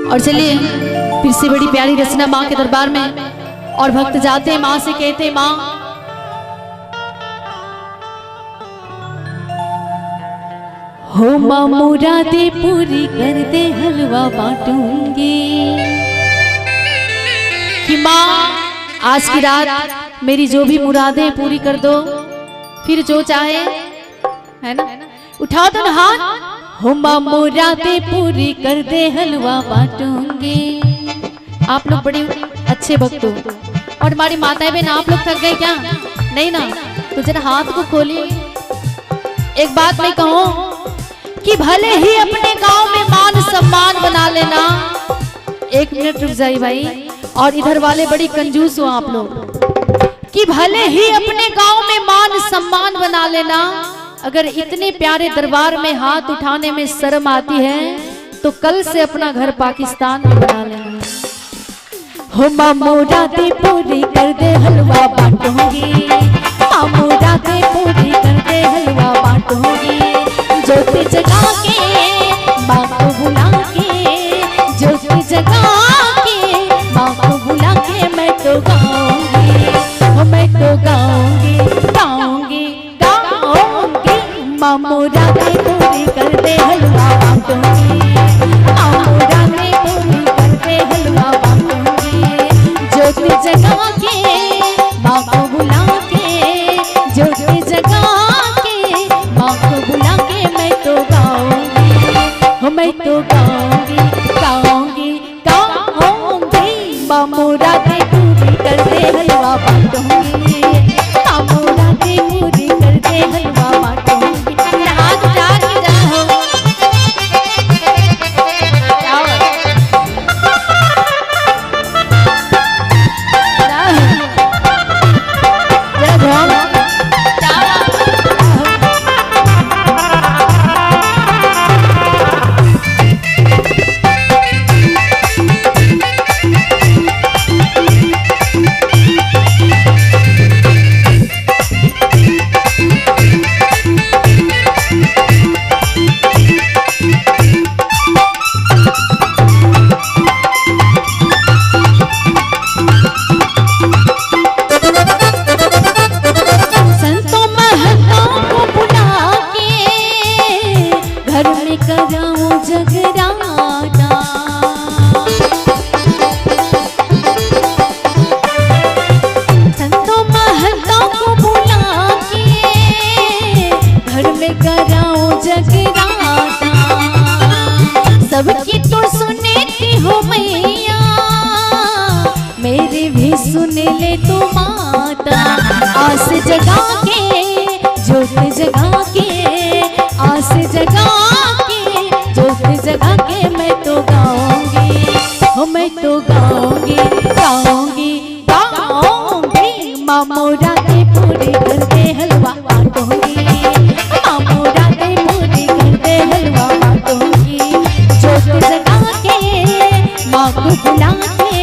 और चलिए फिर से बड़ी प्यारी रचना माँ के दरबार में, और भक्त जाते हैं माँ से कहते माँ हो माँ मुरादे पूरी कर दे हलवा बांटूंगी। कि माँ आज की रात मेरी जो भी मुरादें पूरी कर दो, फिर जो चाहे, है ना, उठाओ तो हाथ। हो माँ मुरादें पूरी कर दे हलवा बांटूंगी। आप लोग बड़े अच्छे भक्त हो, और हमारी माताएं बहन आप लोग थक गए क्या? नहीं ना, तो जरा हाथ को खोलिए। एक बात मैं कहूं कि भले ही अपने गांव में मान सम्मान बना लेना। एक मिनट रुक जाइए भाई, और इधर वाले बड़ी कंजूस हो आप लोग। कि भले ही अपने गांव में मान सम्मान बना लेना, अगर इतने प्यारे दरबार में हाथ उठाने में शर्म आती है तो कल से अपना घर पाकिस्तान में बना लेना। हो माँ मुरादें पूरी कर दे हलवा बांटूंगी। माँ मुरादें पूरी कर दे हलवा बांटूंगी। ज्योति जगा के माँ को बुला के, ज्योति जगा के माँ को बुला के मैं तो गाऊंगी, मैं तो गाऊंगी, गाऊंगी, गाऊंगी। माँ मुरादें पूरी कर दे हलवा बांटूंगी। माँ मुरादें पूरी कर दे हलवा बांटूंगी। ज्योति जगा के माँ को बुला के, ज्योति जगा के माँ को बुला के मैं तो गाऊंगी, मैं तो गाऊंगी, गाऊंगी, गाऊंगी। माँ मुरादें पूरी कर दे हलवा बांटूंगी। माँ मुरादें पूरी कर दे हलवा बांटूंगी। हाथ उठा के जाओ, सबकी तो सुनती हो मैया, मेरी भी सुन ले तू माता। आस जगा के ज्योति जगा के, आस जगा के ज्योति जगा के मैं तो गाऊंगी, मैं तो गाऊंगी, गाऊंगी, गाऊंगी। माँ मुरादें पूरी कर दे हलवा बांटूंगी। माँ मुरादें पूरी कर दे हलवा बांटूंगी। ज्योति जगा के माँ को बुला के,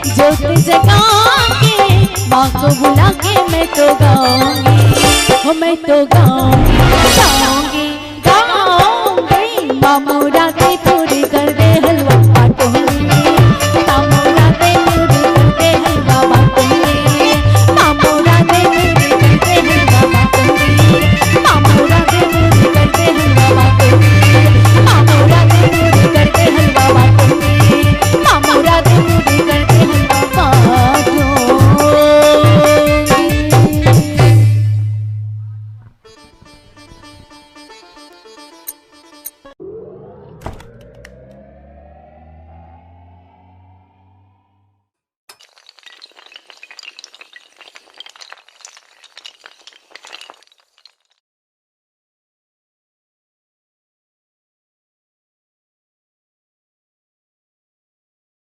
ज्योति जगा के माँ को बुला के मैं तो गाऊंगी, मैं तो गाऊंगी, गाऊंगी।